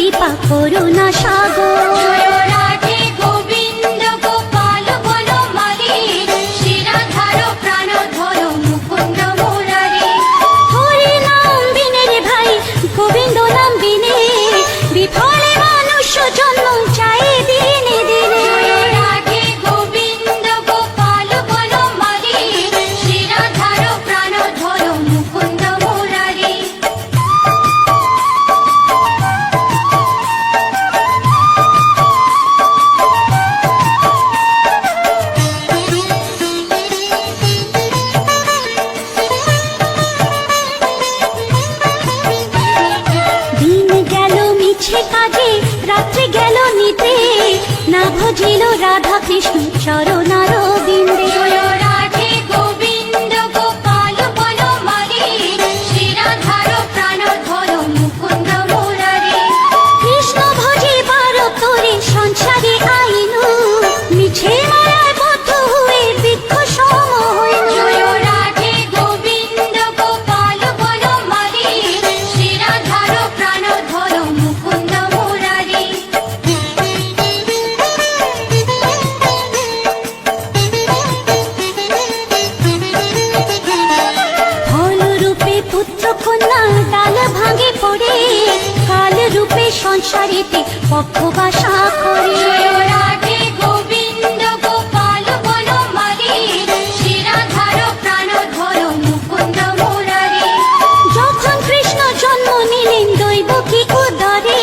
কৃপা করুণা সাগর। জয় রাধে গোবিন্দ গোপাল বনমালী, শিরাধার প্রাণধর মুকুন্দ মুরারি। হরি নাম বিনে রে ভাই, গোবিন্দ নাম বিনে বিফলে মানুষ জন্ম চাই দিনে দিনে। জয় রাধে গোবিন্দ গোপাল বনমালী, শিরাধার প্রাণধর মুকুন্দ মুরারি। দিন গেল মিছে কাজে, রাত্রি গেল নিতে, না ভজিল রাধা কৃষ্ণ চরণার বিন্দে। জয় রাধে গোবিন্দ গোপাল বনমালী, শিরাধার প্রাণধর মুকুন্দ মুরারি। কৃষ্ণ ভজিবার তোরে সংসারে আইনু, মিছে মায়ায় বদ্ধ হয়ে বৃক্ষ সম হইনু। জয় রাধে গোবিন্দ গোপাল বনমালী, শিরাধার প্রাণধর মুকুন্দ মুরারি। ফল রূপে পুত্র কন্যা ডাল ভাঙে পড়ে, কাল রূপে সংসারেতে পক্ষ বাসা করে। জয় রাধে গোবিন্দ গোপাল বনমালী, শিরাধার প্রাণধর মুকুন্দ মুরারি। যখন কৃষ্ণ জন্ম নিলেন দৈবকী উদরে,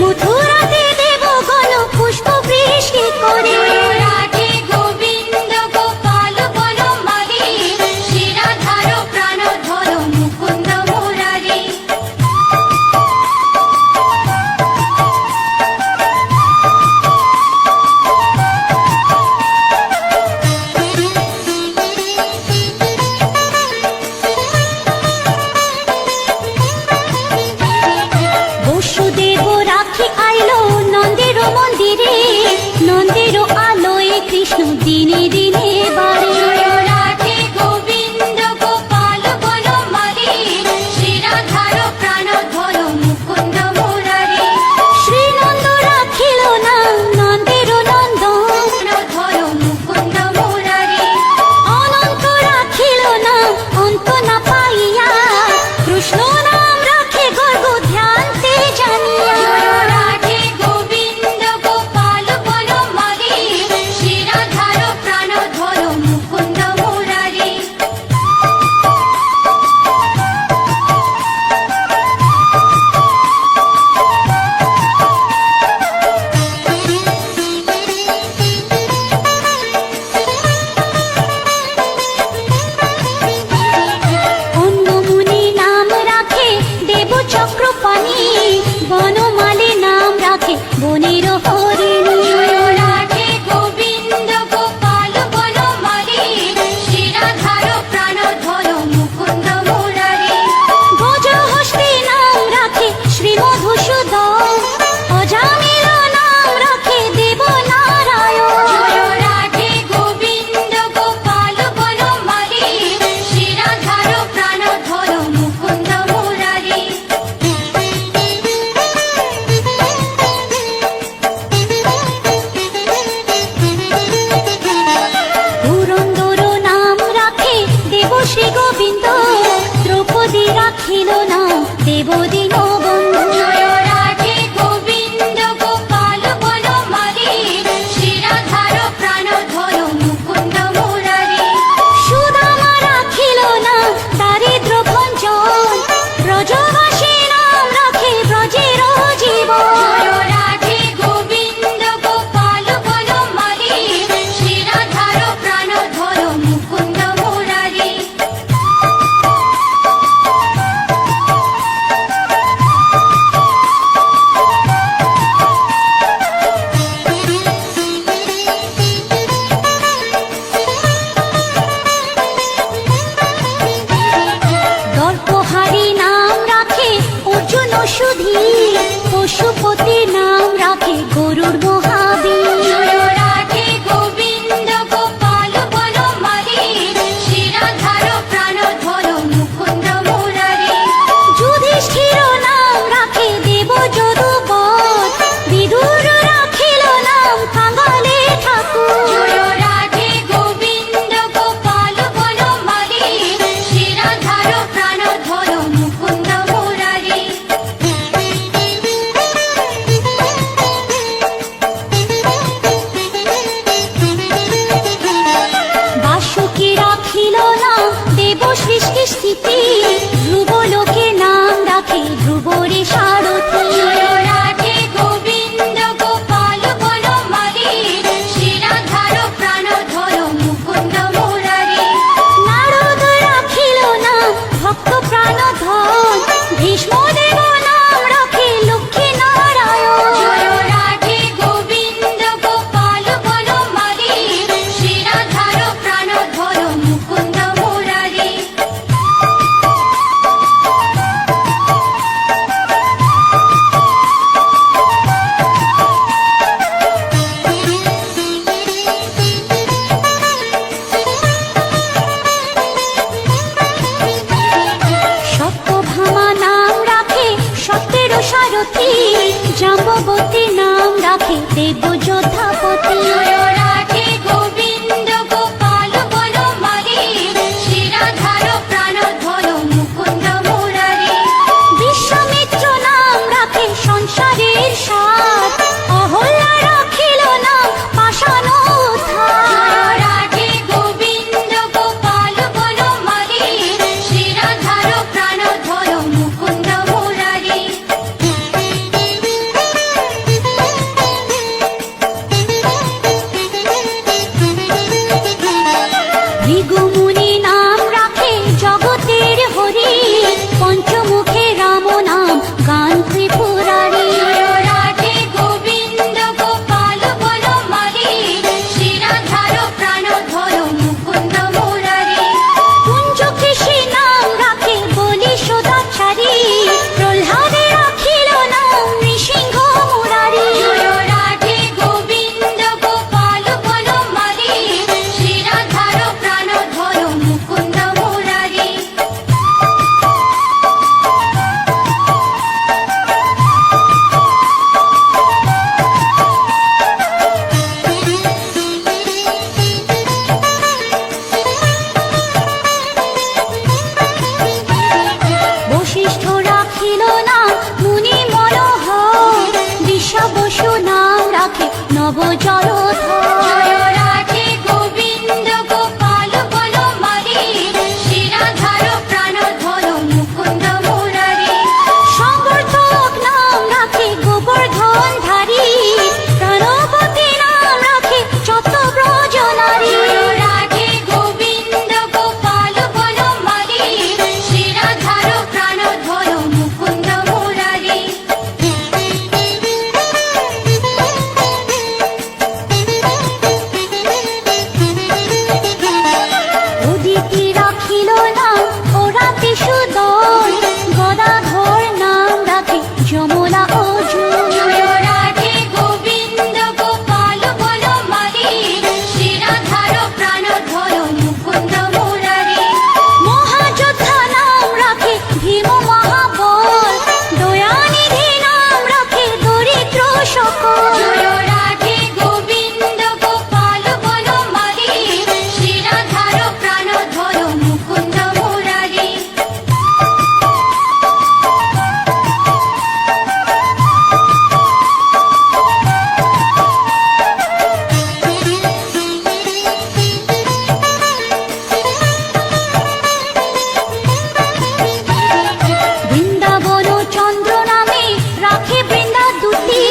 মথুরাতে দেবগণ পুষ্প বৃষ্টি করে। জয় রাধে গোবিন্দ গোপাল বনমালী, শিরাধার প্রাণধর মুকুন্দ মুরারি। বসুদেব রাখি আইলো নন্দের মন্দিরে, নন্দের আলোয় কৃষ্ণ দিনে দিনে বাড়ে। জয় রাধে গোবিন্দ গোপাল বনমালী, শিরাধার প্রাণধর মুকুন্দ মুরারি। শ্রীনন্দ রাখিল না নন্দের নন্দন, প্রাণধর মুকুন্দ মুরারি। অনন্ত রাখিল না অন্ত না পাইয়া, কৃষ্ণ নাম রাখে গর্গ ধ্যানতে জানিয়া। জয় রাধে গোবিন্দ গোপাল বনমালী, শিরাধার প্রাণধর মুকুন্দ মুরারি। অন্য মুনি নাম রাখে দেব চক্রপাণি, বনমালী নাম রাখে বনের হরিণী। জয় রাধে গোবিন্দ গোপাল বনমালী, শিরাধার প্রাণধর মুকুন্দ মুরারি। গজহস্তি নাম রাখে শ্রী মধুসূদন, অজামিল নাম রাখে দেব নারায়ণ। জয় রাধে গোবিন্দ গোপাল বনমালী, শিরাধার প্রাণধর মুকুন্দ মুরারি। পুরন্দর নাম রাখে দেব শ্রী গোবিন্দ, দ্রৌপদী রাখিল নাম দেব দীনবন্ধু। জয় রাধে গোবিন্দ গোপাল বনমালী, শিরাধার প্রাণধর মুকুন্দ মুরারি। সুদামা রাখিল নাম দারিদ্র ভঞ্জন, ব্রজবাসী নাম রাখে ব্রজের জীবন। জয় রাধে গোবিন্দ গোপাল বনমালী, শিরাধার প্রাণধর মুকুন্দ মুরারি। দর্পহারি নাম রাখে অর্জুন সুধী, পশুপতি নাম রাখে গরুর মহাবীর। জয় রাধে গোবিন্দ গোপাল বনমালী, শিরাধার প্রাণধর মুকুন্দ মুরারি। যুধিষ্ঠির নাম রাখে দেব যদুবর, দেব সৃষ্টি স্থিতি, ধ্রুব লোকে নাম রাখে ধ্রুবরে সারথি। জয় রাধে গোবিন্দ গোপাল বনমালী, শিরাধার প্রাণধর মুকুন্দ মুরারি। নারদ রাখিল নাম ভক্ত প্রাণধন, ভীষ্ম দেব নাম রাখে লক্ষ্মী নারায়ণ। জয় রাধে গোবিন্দ গোপাল বনমালী, শিরাধার প্রাণধর মুকুন্দ মুরারি। সত্যভামা নাম রাখে সত্যের সারথি, জাম্ববতী নাম রাখে দেব যোদ্ধাপতি। জয় রাধে গোবিন্দ গোপাল বনমালী, শিরাধার প্রাণধর মুকুন্দ মুরারি। বিশ্বামিত্র নাম রাখে সংসারের সার, অহল্যা রাখিল নাম পাষাণ উদ্ধার। জয় রাধে গোবিন্দ গোপাল বনমালী, শিরাধার প্রাণধর মুকুন্দ মুরারি। ভৃগুমুনি নাম রাখে জগতের হরি, পঞ্চমুখে রাম নাম গান ত্রিপুরারি। জয় রাধে গোবিন্দ গোপাল বনমালী, শিরাধার প্রাণধর মুকুন্দ মুরারি। কুঞ্জকেশী নাম রাখে বলি সদাচারী, প্রহ্লাদে রাখিল নাম নৃসিংহ মুরারি। জয় রাধে গোবিন্দ গোপাল বনমালী, শিরাধার প্রাণধর মুকুন্দ মুরারি। বশিষ্ঠ রাখিল নাম মুনি মনোহর, বিশ্বা বসু নাম রাখে নব জলধর। জয় রাধে গোবিন্দ গোপাল বনমালী, শিরাধার প্রাণধর মুকুন্দ মুরারি। সংবর্ধক নাম রাখে গোবর্ধন ধারী, প্রাণবতী নাম রাখে যত ব্রজ নারী। জয় রাধে গোবিন্দ গোপাল বনমালী, শিরাধার প্রাণধর মুকুন্দ মুরারি। উদিতি রাখিল নাম ওরাতি সুদল, গদাধর নাম রাখে যমুনা অর্জুন। জয় রাধে গোবিন্দ গোপাল বনমালী, শিরাধার প্রাণধর মুকুন্দ মুরারি। মহাযোদ্ধা নাম রাখে ভীম মহাবল, দয়ানিধি নাম রাখে দরিদ্র সকল। জয় রাধে গোবিন্দ গোপাল বনমালী, শিরাধার প্রাণধর মুকুন্দ মুরারি। বৃন্দাবন চন্দ্র নামে রাখে বৃন্দা দুটি,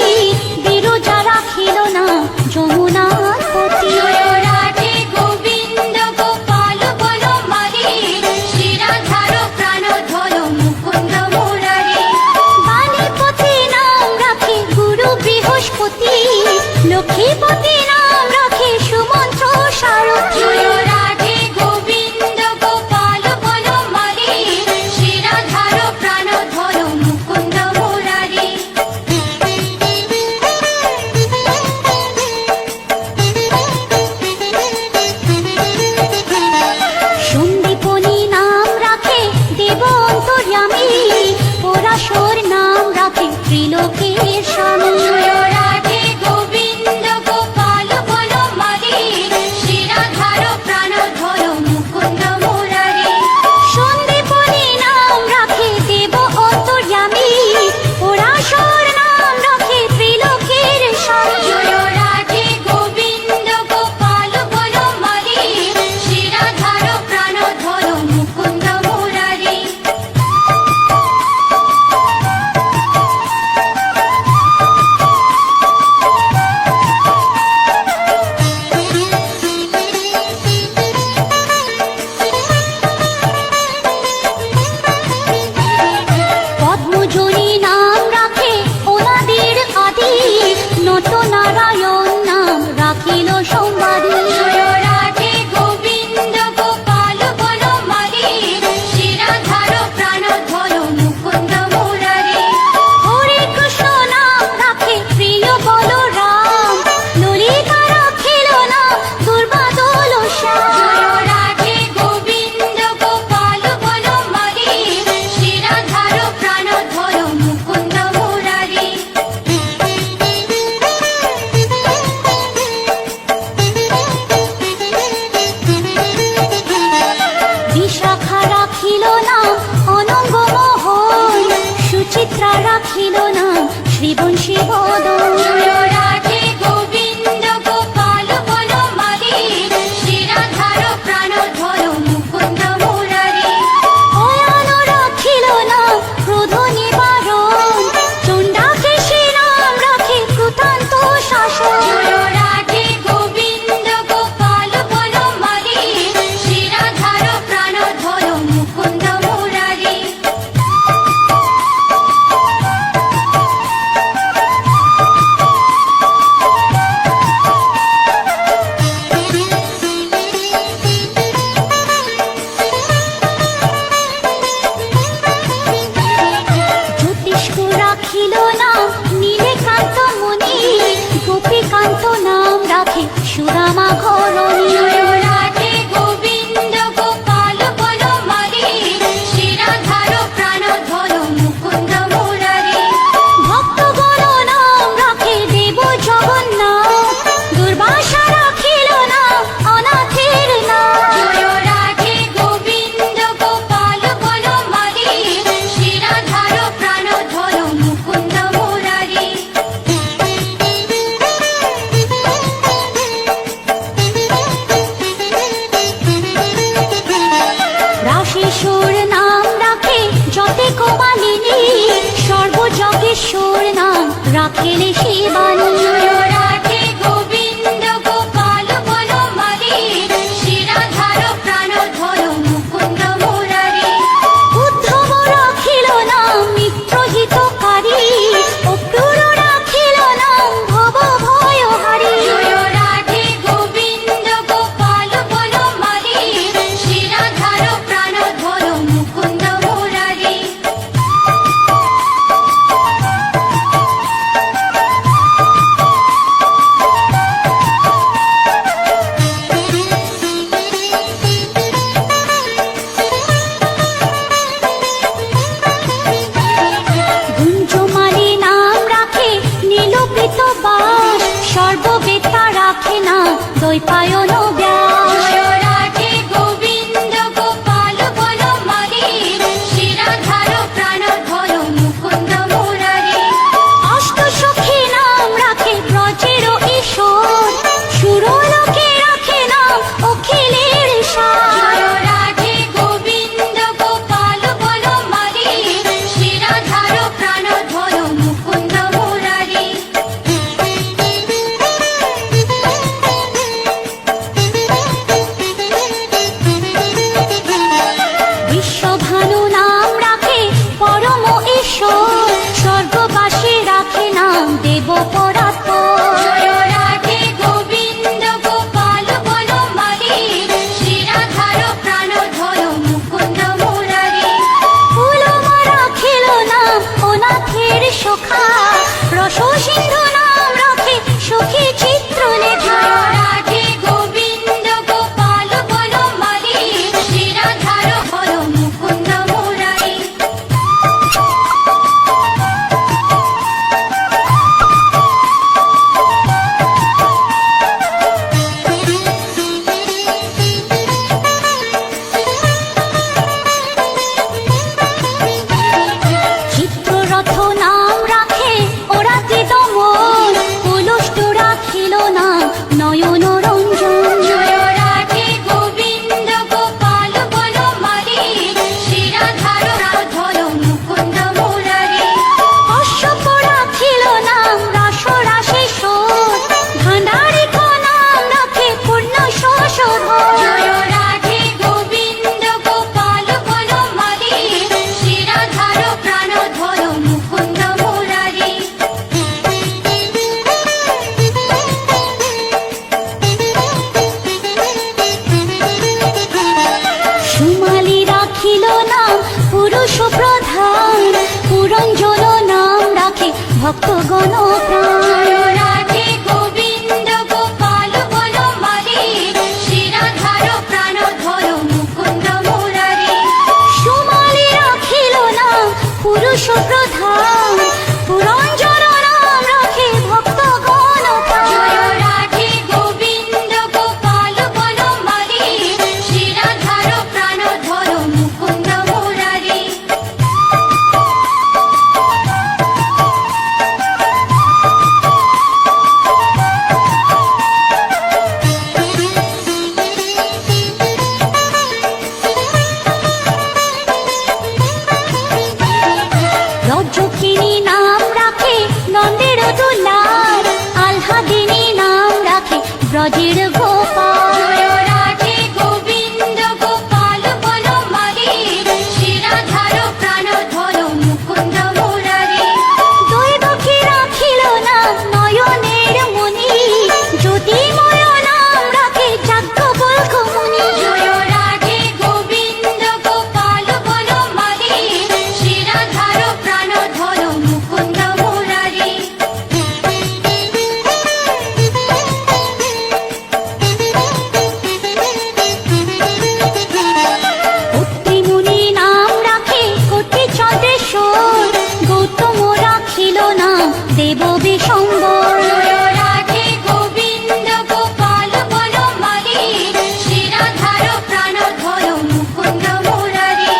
বিরজা রাখিল না যমুনার পতি। জয় রাধে গোবিন্দ গোপাল বনমালী, শিরাধার প্রাণধর মুকুন্দ মুরারি। বাণীপতি নাম রাখে গুরু বৃহস্পতি, লক্ষ্মীপতি নাম রাখে সুমন্ত্র সারথি। জয় রাধে গোবিন্দ গোপাল বনমালী, শিরাধার প্রাণধর মুকুন্দ মুরারি। সন্দীপনী নাম রাখে দেব অন্তর্যামী, পরাশর নাম রাখে ত্রিলোকের স্বামী। জয় রাধে গোবিন্দ গোপাল রাখিল নাম শ্রীবংশী বদন। জয় রাধে গোবিন্দ গোপাল বনমালী, শ্রীরাধার প্রাণধর মুকুন্দ মুরারি। অয়ানো রাখিল নাম ক্রোধ নিবারণ, চণ্ডাকে সে নাম রাখে কৃতান্ত শাসন। জয় রাধে গোবিন্দ গোপাল বনমালী, শ্রীরাধার প্রাণধর মুকুন্দ মুরারি। জ্যোতিষ্ক রাখিল নাম নীলকান্ত মণি, গোপীকান্ত নাম রাখে সুদামা ঘরণী। জয় রাধে গোবিন্দ গোপাল বনমালী, শ্রীরাধার প্রাণধর মুকুন্দ মুরারি। ভক্তগণ নাম রাখে দেব জগন্নাথ, দুর্বাসা রাখিল নাম অনাথের নাম। জয় রাধে গোবিন্দ গোপাল বনমালী, শ্রীরাধার প্রাণধর মুকুন্দ মুরারি। রাশেশ্বর নাম রাখে যতে কোমালিনী, সর্বযজ্ঞেশ্বর নাম রাখেলে শিবানী। জয় রাধে গোবিন্দ গোপাল বনমালী, শ্রীরাধার প্রাণধর মুকুন্দ মুরারি। উদ্ধব রাখিল নাম মিত্রহিতকারী, অক্রূর রাখিল নাম ভব ভয়হারী। জয় রাধে গোবিন্দ গোপাল বনমালী, শ্রীরাধার প্রাণধর মুকুন্দ মুরারি। গুঞ্জমালী নাম রাখে নীলপীত বাস, সর্ববেতা রাখে নাম দ্বৈপায়ন ব্যাস। জয় রাধে গোবিন্দ গোপাল বনমালী, শ্রীরাধার প্রাণধর মুকুন্দ মুরারি। অষ্টসখী নাম রাখে ব্রজের ঈশ্বর, সুরলোকে রাখে নাম অখিলের সার। জয় রাধে গোবিন্দ গোপাল বনমালী, শ্রীরাধার প্রাণধর মুকুন্দ মুরারি। বিশ্বভানু নাম রাখে পরম ঈশ্বর, স্বর্গবাসী রাখে নাম দেব পরাৎপর। জয় রাধে গোবিন্দ গোপাল বনমালী, শ্রীরাধার প্রাণধর মুকুন্দ মুরারি। ফুলমা রাখিল নাম অনাথের সখা, রস সিন্ধু নাম রাখে সখী চিত্রলেখা। জয় রাধে গোবিন্দ গোপাল বনমালী, শ্রীরাধার মুকুন্দ মুরারি। চিত্ররথ নাম রাখে ওরাতি দমন, কুলুষ্ট রাখিল নাম নয়ন রঞ্জন। জয় রাধে গোবিন্দ গোপাল বনমালী, শ্রীরাধার প্রাণধর মুকুন্দ মুরারি। কশ্যপ রাখিল নাম রাস রাশেশ্বর, ভাণ্ডারিক নাম রাখে পূর্ণ শোষধর। জয় রাধে গোবিন্দ গোপাল বনমালী, শ্রীরাধার প্রাণধর মুকুন্দ মুরারি। সুমালি রাখিল নাম পুরুষ প্রধান, পুরঞ্জন নাম রাখে ভক্তগণ প্রাণ। জয় রাধে গোবিন্দ গোপাল বনমালী, শ্রীরাধার প্রাণধর মুকুন্দ মুরারি। সুমালি রাখিল নাম পুরুষ প্রধান, পুরঞ্জন নাম রাখে ভক্তগণ প্রাণ। জয় রাধে গোবিন্দ গোপাল বনমালী, শ্রীরাধার প্রাণধর মুকুন্দ মুরারি। ব্রজের গোপাল। জয় রাধে গোবিন্দ গোপাল বনমালী, শিরাধার প্রাণধর মুকুন্দ মুরারি। দৈবকে রাখিল না নয়নের মনি, জ্যোতির্ময় নাম রাখে যাজ্ঞবল্ক্য মুনি। জয় রাধে গোবিন্দ গোপাল বনমালী, শিরাধার প্রাণধর মুকুন্দ মুরারি। অত্রি মুনি নাম রাখে কোটি চন্দ্রেশ্বর, গৌতম রাখিল নাম দেব বিশম্বর। জয় রাধে গোবিন্দ গোপাল বনমালী, শিরাধার প্রাণধর মুকুন্দ মুরারি।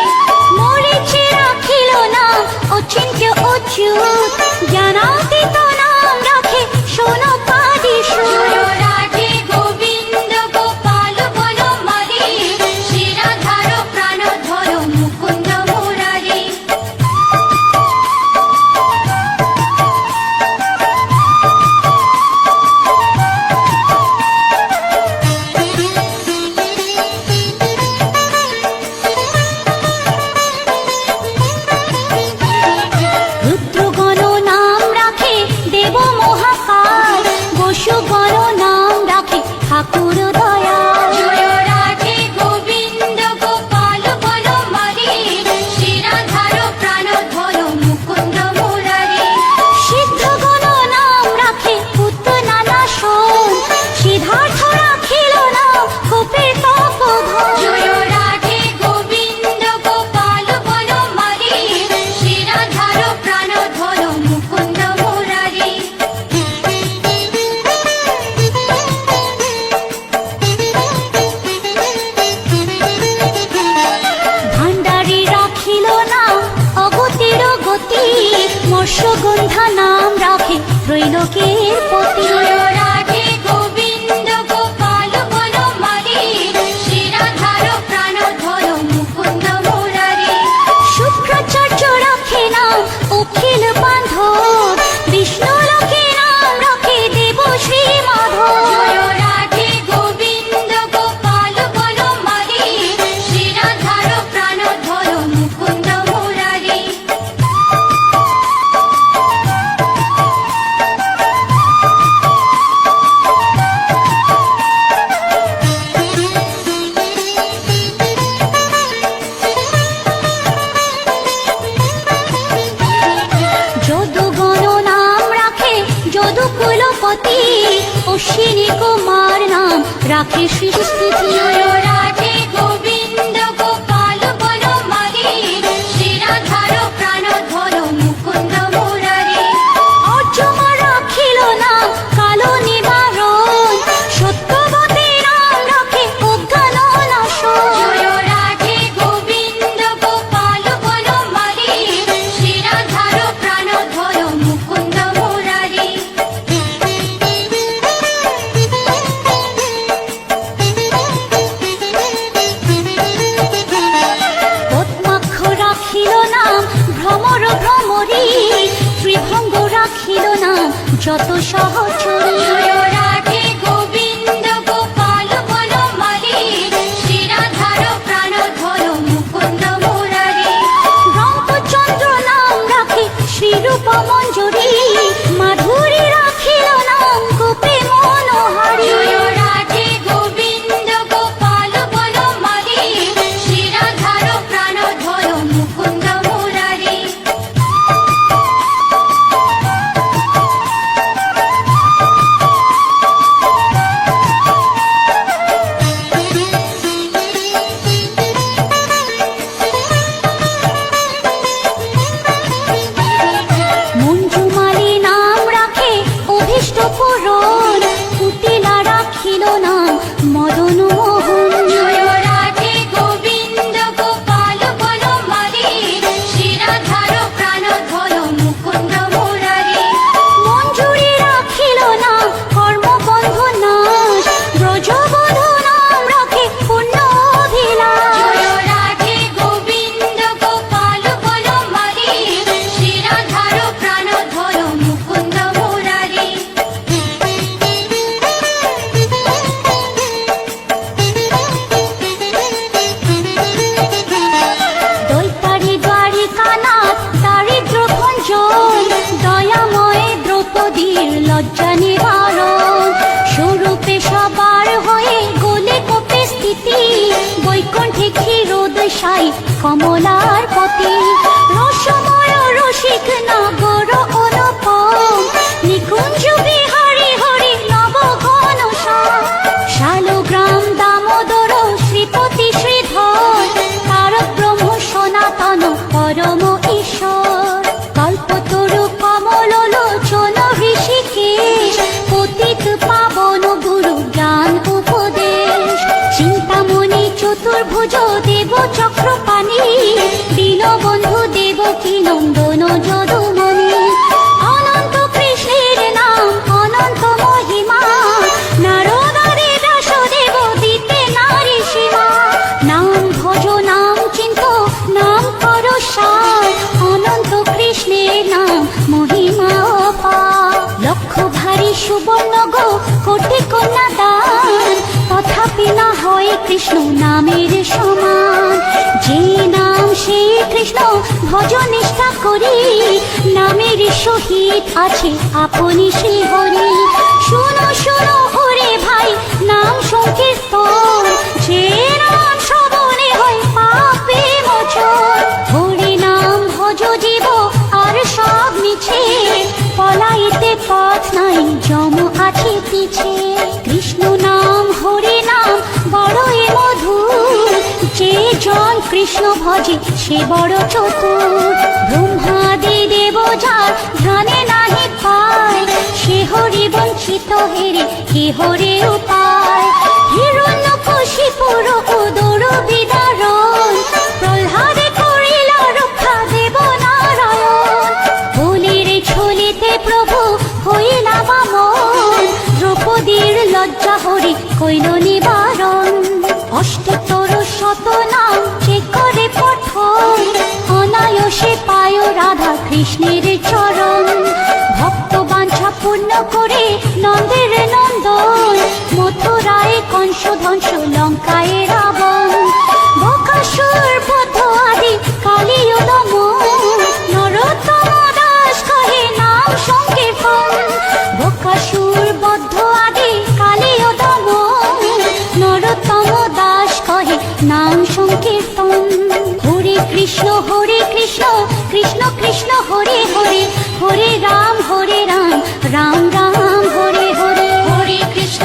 মরিচি রাখিল নাম অচিন্ত্য অচ্যুত, জ্ঞানাতীত নাম রাখে সোনপাদীশ্বর। জয় রাধে গোবিন্দ গোপাল বনমালী, শিরাধার প্রাণধর মুকুন্দ মুরারি। রুদ্রগণ নাম রাখে দেব মহাকাল, বসুগণ নাম রাখে ঠাকুর দয়াল। জয় রাধে গোবিন্দ গোপাল বনমালী, শিরাধার প্রাণধর মুকুন্দ মুরারি। সিদ্ধগণ নাম রাখে পুত্র নানা শোন, সিদ্ধার্থ রাখিল নাম গোপের তপোধন। জয় রাধে গোবিন্দ গোপাল বনমালী, শিরাধার প্রাণধর মুকুন্দ মুরারি। ভান্ডারী রাখিল নাম অগতির গতি, মৎস্যগন্ধা নাম রাখে ত্রৈলোকের পতি। জয় রাধে গোবিন্দ গোপাল বনমালী, শিরাধার প্রাণধর মুকুন্দ মুরারি। শুক্রাচার্য রাখে নাম অখিল বান্ধব, বিষ্ণুলোকে নাম রাখে দেব শ্রী মাধব। জয় রাধে গোবিন্দ গোপাল বনমালী, শিরাধার প্রাণধর মুকুন্দ মুরারি। যদুগণ নাম রাখে যদুকুলপতি, অশ্বিনী কুমার নাম রাখে সৃষ্টিস্থিতি। জয় রাধে গোবিন্দ গোপাল বনমালী, শিরাধার প্রাণধর মুকুন্দ মুরারি। অর্জমা রাখিল নাম কালো নিবারণ, সত্যবতী নাম রাখে অজ্ঞান নাশন। জয় রাধে গোবিন্দ গোপাল বনমালী, শিরাধার প্রাণধর মুকুন্দ মুরারি। পদ্মাক্ষ রাখিল নাম ভ্রমর ভ্রমরী, ত্রিভঙ্গ রাখিল নাম যত সহচরী। জয় রাধে গোবিন্দ গোপাল বনমালী, শিরাধার প্রাণধর মুকুন্দ মুরারি। রঙ্কচন্দ্র নাম রাখে শ্রীরূপ মঞ্জুরি, মাধুরী রাখিল নাম গোপে মনোহারী। জয় রাধে গোবিন্দ গোপাল বনমালী, শিরাধার প্রাণধর মুকুন্দ মুরারি। লজ্জা নিবারণ, স্বরূপে সবার হয়ে গোলে কোপে স্থিতি, বৈকুণ্ঠে ক্ষীরোদশায়ী কমলার পতি, রসময় রসিক নগর অনুপম, নিকুঞ্জ বিহারী হরি নব ঘন শালগ্রাম দামোদর শ্রীপতি শ্রীধর, তারক ব্রহ্ম সনাতন পরম ঈশ্বর, কল্পতরু কমল লোচন ঋষিকেশ, পতিত পাবন গুরু জ্ঞান উপদেশ, চিন্তামণি চতুর্ভুজ দেব চক্রপাণি, দীনবন্ধু দেবকী নন্দন যদুমণি, অনন্ত কৃষ্ণের নাম অনন্ত মহিমা, নারদারে দাসদেব দিতে নারী সীমা, নাম ভজ নাম চিন্ত নাম কর সার, অনন্ত কৃষ্ণের নাম মহিমা অপার, লক্ষ ভারী সুবর্ণ গো কোটি কন্যা দান, তথাপি না হয় কৃষ্ণ নামের সমান, যে নাম সে কৃষ্ণ ভজ নিষ্ঠা করি, নামের সহিত আছে আপনি শ্রী হরি, শুনো শুনো ওরে ভাই নাম সংকীর্তন, যে নাম শ্রবণে হয় পাপে মোচন, হরি নাম ভজ জীব আর সব মিছে, পলাইতে পথ নাই যম আছে পিছে, কৃষ্ণ নাম হরি নাম বড়ই মধুর, যে জন কৃষ্ণ ভজে সে বড় চতুর, ব্রহ্মাদি দেব যার ধ্যানে নাহি পায়, সে হরি বঞ্চিত হেরে কে হরে উপায়, হিরণ্যকশিপুর উদর বিদারণ, প্রহ্লাদে করিল রক্ষা দেব নারায়ণ, বলির ছলিতে প্রভু হইলা বামন, দ্রৌপদীর লজ্জা হরি কইল নিবারণ, অষ্টতর শত নাম যে করে পঠন, অনায়াসে পায় রাধা কৃষ্ণের চরণ, ভক্ত বাঞ্ছা পূর্ণ করে নন্দের নন্দন, মথুরায় কংস ধ্বংস লঙ্কায় রাবণ, বকাসুর বধ আদি কালীয় দমন, নরোত্তম দাস কহে নাম সংকীর্তন, বকাসুর বদ্ধ আদি কালীয় দমন, নরোত্তম দাস কহে নাম সংকীর্তন, হরে কৃষ্ণ কৃষ্ণ কৃষ্ণ হরে হরে, হরে রাম রাম রাম হরে হরে, হরে কৃষ্ণ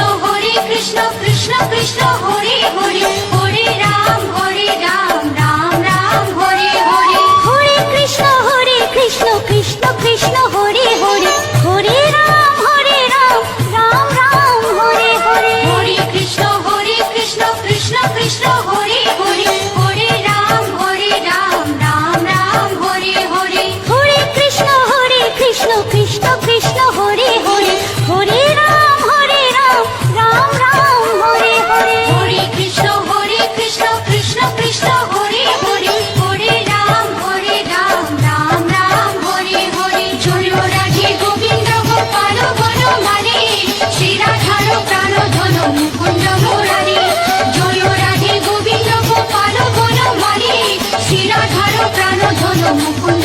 কৃষ্ণ কৃষ্ণ হরে হরে, হরে রাম রাম রাম হরে হরে, হরে কৃষ্ণ কৃষ্ণ কৃষ্ণ হরে হরে, হরে রাম রাম রাম হরে হরে, হরে কৃষ্ণ কৃষ্ণ কৃষ্ণ হরে হরে, হরে রাম রাম রাম হরে হরে, হরে কৃষ্ণ কৃষ্ণ কৃষ্ণ হরে হরে, হরে রাম রাম রাম হরে হরে, হরে কৃষ্ণ কৃষ্ণ কৃষ্ণ হরে হরে, হরে রাম রাম রাম হরে হরে, জয় রাধে গোবিন্দ গোপাল বনমালী, শ্রী রাধার প্রাণ ধন মুকুন্দ মুরারি, জয় রাধে গোবিন্দ গোপাল বনমালী, শ্রী রাধার প্রাণ ধন মুকুন্দ